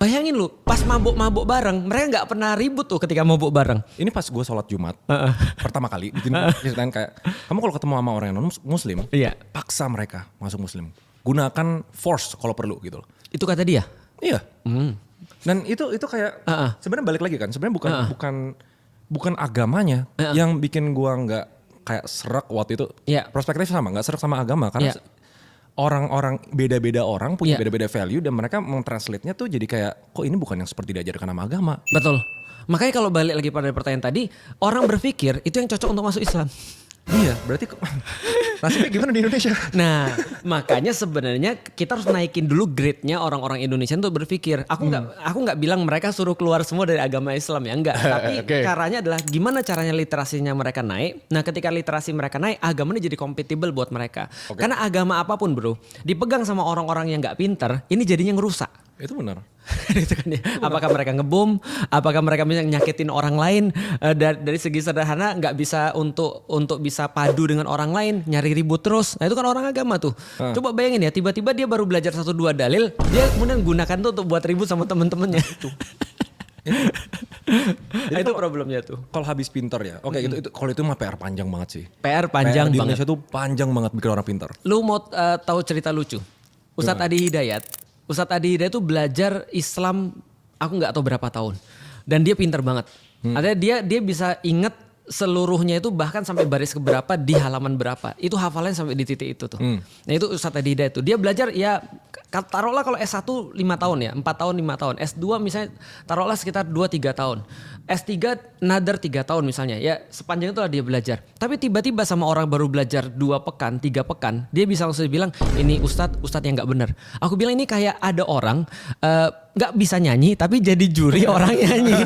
Bayangin lu, pas mabuk-mabuk bareng, mereka nggak pernah ribut tuh ketika mabuk bareng. Ini pas gue sholat Jumat, pertama kali, ceritain kayak, kamu kalau ketemu sama orang yang non-muslim, Iya. paksa mereka masuk muslim. Gunakan force kalau perlu gitu loh. Itu kata dia? Iya. Dan itu kayak, sebenarnya balik lagi kan, sebenarnya bukan agamanya yang bikin gue nggak kayak serak waktu itu. Iya. Perspektifnya sama, nggak serak sama agama karena orang-orang beda-beda orang punya beda-beda value dan mereka mentranslate-nya tuh jadi kayak kok ini bukan yang seperti diajarkan sama agama. Betul. Makanya kalau balik lagi pada pertanyaan tadi, orang berpikir itu yang cocok untuk masuk Islam. Iya, berarti nasibnya gimana di Indonesia? Nah, makanya sebenarnya kita harus naikin dulu grade-nya orang-orang Indonesia untuk berpikir. Aku nggak bilang mereka suruh keluar semua dari agama Islam ya, enggak. Tapi caranya adalah gimana caranya literasinya mereka naik. Nah, ketika literasi mereka naik, agama ini jadi compatible buat mereka. Karena agama apapun bro, dipegang sama orang-orang yang nggak pinter, ini jadinya ngerusak. Itu benar. Gitu kan ya. Apakah mereka ngebom, apakah mereka bisa nyakitin orang lain, dari segi sederhana nggak bisa untuk bisa padu dengan orang lain, nyari ribut terus. Nah itu kan orang agama tuh. Coba bayangin ya, tiba-tiba dia baru belajar 1-2 dalil, dia kemudian gunakan tuh untuk buat ribut sama temen-temennya. Itu problemnya tuh. Kalau habis pintar ya, oke itu kalau itu mah PR panjang banget sih. PR panjang di banget. Indonesia tuh panjang banget bikin orang pintar. Lu mau tahu cerita lucu? Ustadz Adi Hidayat tuh belajar Islam aku nggak tahu berapa tahun dan dia pintar banget. Artinya dia bisa inget seluruhnya itu bahkan sampai baris keberapa di halaman berapa. Itu hafalannya sampai di titik itu tuh. Nah itu Ustadz Adi Hidayat tuh. Dia belajar ya taruhlah kalau S1 5 tahun ya, 4 tahun 5 tahun. S2 misalnya taruhlah sekitar 2-3 tahun. S3 another 3 tahun misalnya. Ya sepanjang itulah dia belajar. Tapi tiba-tiba sama orang baru belajar 2 pekan, 3 pekan, dia bisa langsung bilang ini Ustadz yang gak benar. Aku bilang ini kayak ada orang gak bisa nyanyi tapi jadi juri orang nyanyi.